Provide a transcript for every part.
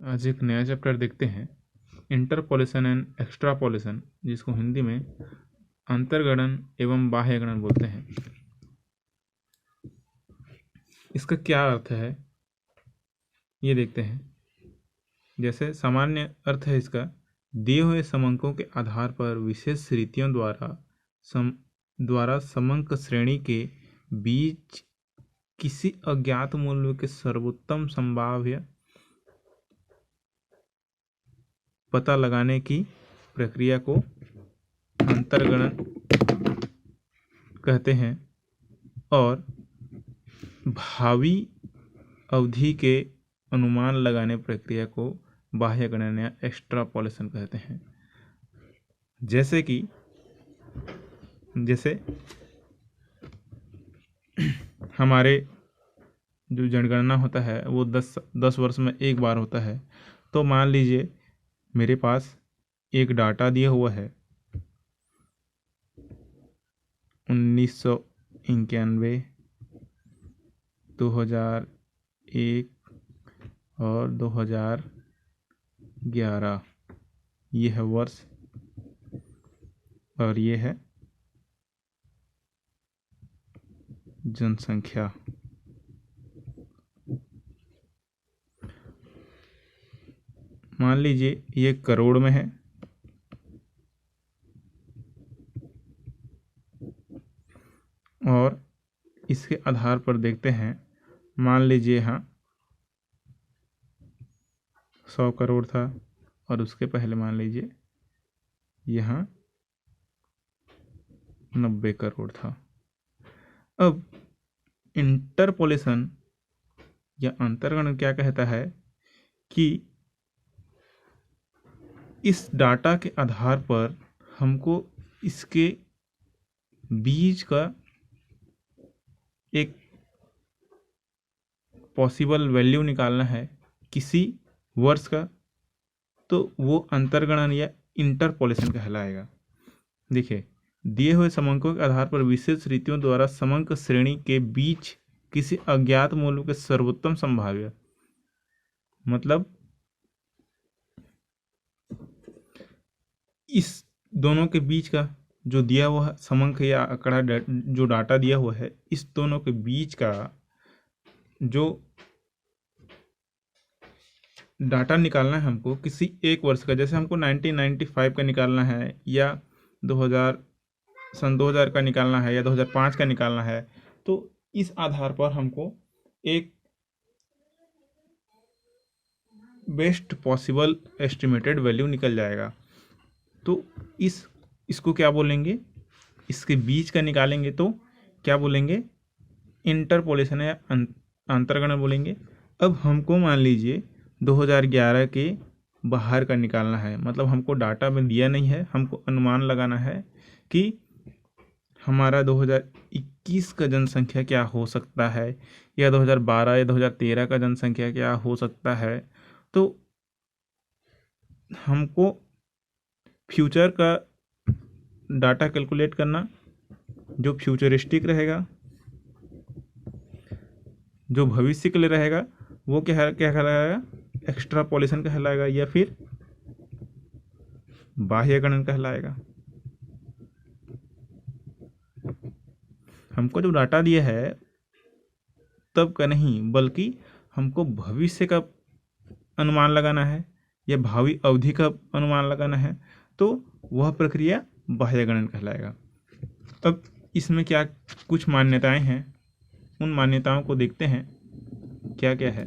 आज एक नया चैप्टर देखते हैं, इंटरपोलेशन एंड एक्स्ट्रापोलेशन, जिसको हिंदी में अंतर्गणन एवं बाह्यगणन बोलते हैं। इसका क्या अर्थ है ये देखते हैं। जैसे सामान्य अर्थ है इसका, दिए हुए समंकों के आधार पर विशेष रीतियों द्वारा समंक श्रेणी के बीच किसी अज्ञात मूल्य के सर्वोत्तम संभाव्य पता लगाने की प्रक्रिया को अंतर्गणन कहते हैं और भावी अवधि के अनुमान लगाने प्रक्रिया को बाह्यगणन या एक्स्ट्रापोलेशन कहते हैं। जैसे हमारे जो जनगणना होता है वो 10 वर्ष में एक बार होता है। तो मान लीजिए मेरे पास एक डाटा दिया हुआ है 1991, 2001 और 2011, ये है वर्ष और ये है जनसंख्या। मान लीजिए ये करोड़ में है और इसके आधार पर देखते हैं। मान लीजिए यहाँ 100 करोड़ था और उसके पहले मान लीजिए यहाँ 90 करोड़ था। अब इंटरपोलेशन या अंतर्गणन क्या कहता है कि इस डाटा के आधार पर हमको इसके बीच का एक पॉसिबल वैल्यू निकालना है किसी वर्ष का, तो वो अंतर्गणन या इंटरपोलेशन कहलाएगा। देखिए, दिए हुए समंकों के आधार पर विशेष रीतियों द्वारा समंक श्रेणी के बीच किसी अज्ञात मूल्य के सर्वोत्तम संभाव्य, मतलब इस दोनों के बीच का जो दिया हुआ समंक या आंकड़ा जो डाटा दिया हुआ है, इस दोनों के बीच का जो डाटा निकालना है हमको किसी एक वर्ष का। जैसे हमको 1995 का निकालना है या 2000 का निकालना है या 2005 का निकालना है, तो इस आधार पर हमको एक बेस्ट पॉसिबल एस्टिमेटेड वैल्यू निकल जाएगा। तो इसको क्या बोलेंगे, इसके बीच का निकालेंगे तो क्या बोलेंगे, इंटरपोलेशन या अंतर्गणन बोलेंगे। अब हमको मान लीजिए 2011 के बाहर का निकालना है, मतलब हमको डाटा में दिया नहीं है, हमको अनुमान लगाना है कि हमारा 2021 का जनसंख्या क्या हो सकता है या 2012 या 2013 का जनसंख्या क्या हो सकता है। तो हमको फ्यूचर का डाटा कैलकुलेट करना, जो फ्यूचरिस्टिक रहेगा, जो भविष्य के लिए रहेगा, वो क्या कहलाएगा, एक्स्ट्रापोलेशन कहलाएगा या फिर बाह्यगणन कहलाएगा। हमको जो डाटा दिया है तब का नहीं, बल्कि हमको भविष्य का अनुमान लगाना है या भावी अवधि का अनुमान लगाना है, तो वह प्रक्रिया बाह्यगणन कहलाएगा। अब इसमें क्या कुछ मान्यताएं हैं, उन मान्यताओं को देखते हैं क्या क्या है।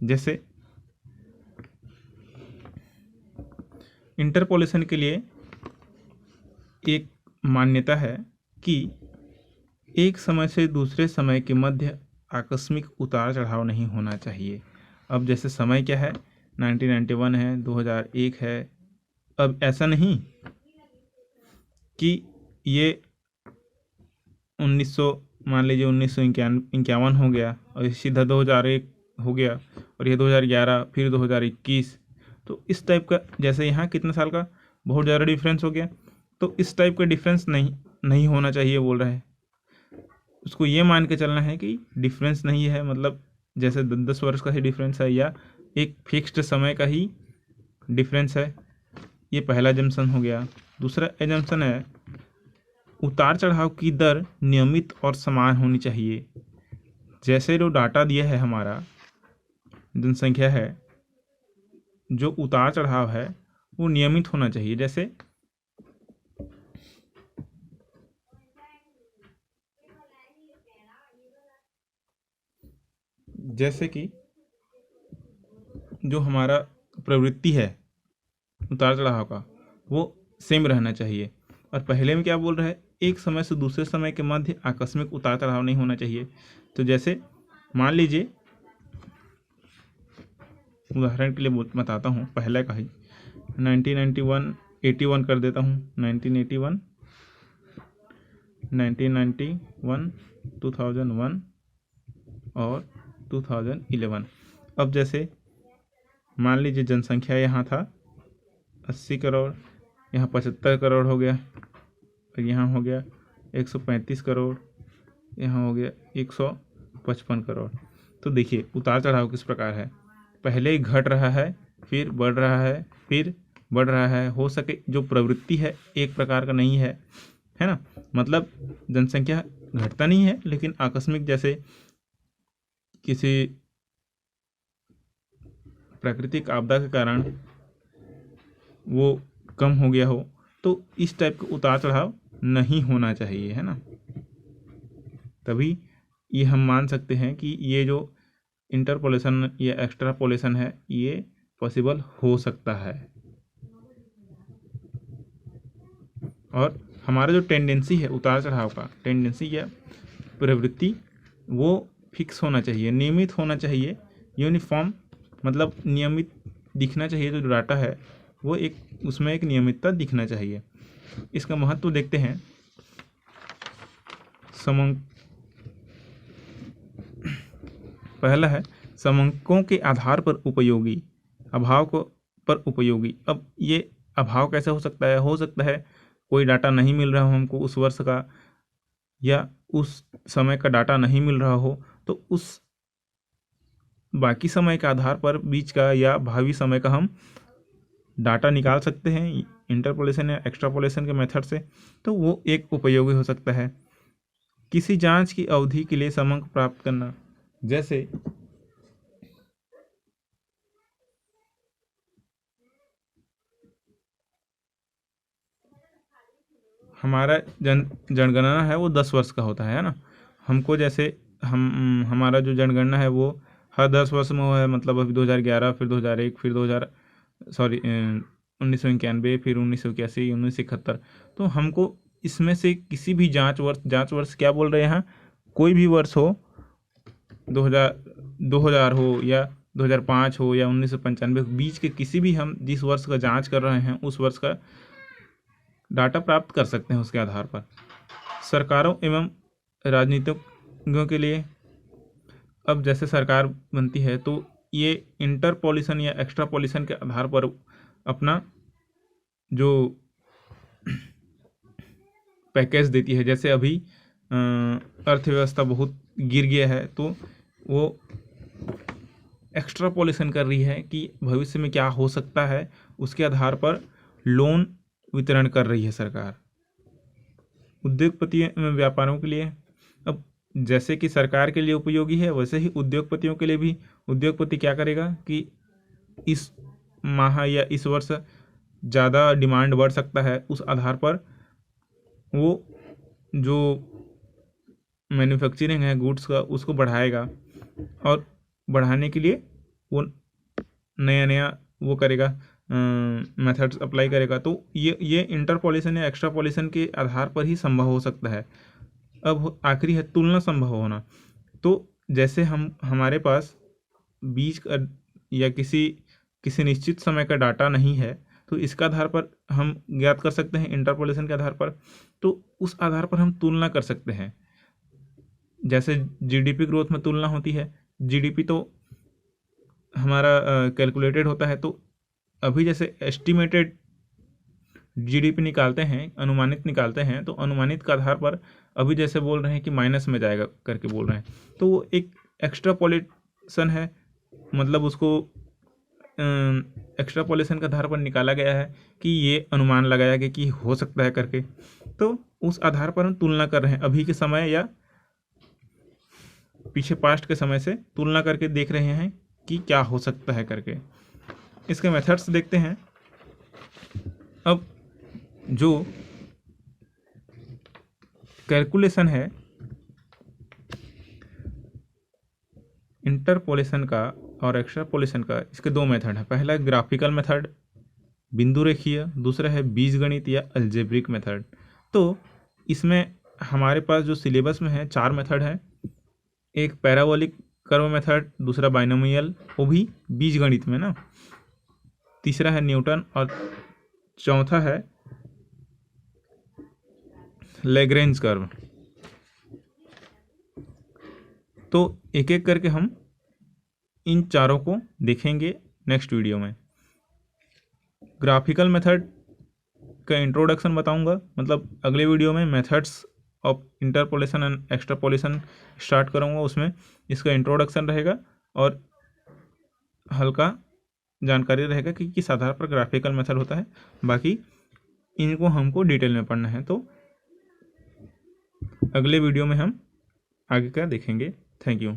जैसे इंटरपोलेशन के लिए एक मान्यता है कि एक समय से दूसरे समय के मध्य आकस्मिक उतार चढ़ाव नहीं होना चाहिए। अब जैसे समय क्या है, 1991 है, 2001 है। अब ऐसा नहीं कि ये 1900 मान लीजिए 1951 हो गया और सीधा 2001 हो गया और ये 2011 फिर 2021, तो इस टाइप का, जैसे यहाँ कितने साल का बहुत ज़्यादा डिफरेंस हो गया, तो इस टाइप का डिफरेंस नहीं होना चाहिए बोल रहा है। उसको ये मान के चलना है कि डिफरेंस नहीं है, मतलब जैसे 10 वर्ष का ही डिफरेंस है या एक फिक्स्ड समय का ही डिफरेंस है। ये पहला एजम्पशन हो गया। दूसरा एजम्पशन है उतार चढ़ाव की दर नियमित और समान होनी चाहिए। जैसे जो डाटा दिया है हमारा जनसंख्या है, जो उतार चढ़ाव है वो नियमित होना चाहिए। जैसे कि जो हमारा प्रवृत्ति है उतार चढ़ाव का वो सेम रहना चाहिए। और पहले में क्या बोल रहा है, एक समय से दूसरे समय के मध्य आकस्मिक उतार चढ़ाव नहीं होना चाहिए। तो जैसे मान लीजिए, उदाहरण के लिए बताता हूँ, पहले का ही 1991 81 कर देता हूँ, 1981 1991 2001 और 2011। अब जैसे मान लीजिए जनसंख्या यहाँ था 80 करोड़, यहाँ 75 करोड़ हो गया, और यहाँ हो गया 135 करोड़, यहाँ हो गया 155 करोड़। तो देखिए उतार चढ़ाव किस प्रकार है, पहले ही घट रहा है, फिर बढ़ रहा है, फिर बढ़ रहा है। हो सके जो प्रवृत्ति है एक प्रकार का नहीं है, है ना, मतलब जनसंख्या घटता नहीं है, लेकिन आकस्मिक जैसे किसी प्राकृतिक आपदा के कारण वो कम हो गया हो, तो इस टाइप का उतार चढ़ाव नहीं होना चाहिए, है ना। तभी ये हम मान सकते हैं कि ये जो इंटरपोलेशन या एक्स्ट्रापोलेशन है ये पॉसिबल हो सकता है। और हमारा जो टेंडेंसी है उतार चढ़ाव का, टेंडेंसी या प्रवृत्ति, वो फिक्स होना चाहिए, नियमित होना चाहिए, यूनिफॉर्म, मतलब नियमित दिखना चाहिए। जो डाटा है वो एक उसमें एक नियमितता दिखना चाहिए। इसका महत्व देखते हैं। पहला है समंकों के आधार पर उपयोगी, अभाव को पर उपयोगी। अब ये अभाव कैसे हो सकता है, हो सकता है कोई डाटा नहीं मिल रहा हो हमको उस वर्ष का, या उस समय का डाटा नहीं मिल रहा हो, तो उस बाकी समय के आधार पर बीच का या भावी समय का हम डाटा निकाल सकते हैं इंटरपोलेशन या एक्स्ट्रापोलेशन के मेथड से। तो वो एक उपयोगी हो सकता है। किसी जांच की अवधि के लिए समंक प्राप्त करना, जैसे हमारा जनगणना है वो 10 वर्ष का होता है ना। हमको जैसे हमारा जो जनगणना है वो हर 10 वर्ष में हुआ है, मतलब अभी 2011, फिर 2001, फिर 1991, फिर 1981, 1971। तो हमको इसमें से किसी भी जांच वर्ष क्या बोल रहे हैं यहाँ, कोई भी वर्ष हो, 2000 हो या 2005 हो या 1995 बीच के किसी भी हम जिस वर्ष का जांच कर रहे हैं उस वर्ष का डाटा प्राप्त कर सकते हैं उसके आधार पर। सरकारों एवं राजनीतिज्ञों के लिए, अब जैसे सरकार बनती है तो ये इंटरपोलेशन या एक्स्ट्रापोलेशन के आधार पर अपना जो पैकेज देती है। जैसे अभी अर्थव्यवस्था बहुत गिर गया है तो वो एक्स्ट्रापोलेशन कर रही है कि भविष्य में क्या हो सकता है, उसके आधार पर लोन वितरण कर रही है सरकार उद्योगपति व्यापारों के लिए। अब जैसे कि सरकार के लिए उपयोगी है वैसे ही उद्योगपतियों के लिए भी। उद्योगपति क्या करेगा कि इस माह या इस वर्ष ज़्यादा डिमांड बढ़ सकता है, उस आधार पर वो जो मैन्युफैक्चरिंग है गुड्स का उसको बढ़ाएगा, और बढ़ाने के लिए वो नया वो करेगा, मेथड्स अप्लाई करेगा। तो ये इंटरपोलेशन या एक्स्ट्रापोलेशन के आधार पर ही संभव हो सकता है। अब आखिरी है तुलना संभव होना। तो जैसे हमारे पास बीच का या किसी निश्चित समय का डाटा नहीं है, तो इसका आधार पर हम ज्ञात कर सकते हैं इंटरपोलेशन के आधार पर। तो उस आधार पर हम तुलना कर सकते हैं। जैसे जीडीपी ग्रोथ में तुलना होती है, जीडीपी तो हमारा कैलकुलेटेड होता है, तो अभी जैसे एस्टिमेटेड जीडीपी निकालते हैं, अनुमानित निकालते हैं, तो अनुमानित के आधार पर अभी जैसे बोल रहे हैं कि माइनस में जाएगा करके बोल रहे हैं, तो वो एक एक्स्ट्रापोलेट कैलकुलेशन है, मतलब उसको एक्स्ट्रापोलेशन के आधार पर निकाला गया है कि ये अनुमान लगाया गया कि हो सकता है करके, तो उस आधार पर हम तुलना कर रहे हैं, अभी के समय या पीछे पास्ट के समय से तुलना करके देख रहे हैं कि क्या हो सकता है करके। इसके मेथड्स देखते हैं। अब जो कैलकुलेशन है इंटरपोलेशन का और एक्स्ट्रापोलेशन का, इसके दो मेथड हैं। पहला है ग्राफिकल मेथड, बिंदु रेखीय, दूसरा है बीजगणित या अलजेब्रिक मेथड। तो इसमें हमारे पास जो सिलेबस में है 4 मेथड है। एक पैराबोलिक कर्व मेथड, दूसरा बाइनोमियल, वो भी बीजगणित में ना, तीसरा है न्यूटन और चौथा है लैग्रेंज कर्व। तो एक एक करके हम इन चारों को देखेंगे नेक्स्ट वीडियो में। ग्राफिकल मेथड का इंट्रोडक्शन बताऊंगा, मतलब अगले वीडियो में methods of interpolation and extrapolation start करूंगा, उसमें इसका इंट्रोडक्शन रहेगा और हल्का जानकारी रहेगा कि किस आधार पर ग्राफिकल मेथड होता है। बाकी इनको हमको डिटेल में पढ़ना है, तो अगले वीडियो में हम आगे का देखेंगे। Thank you.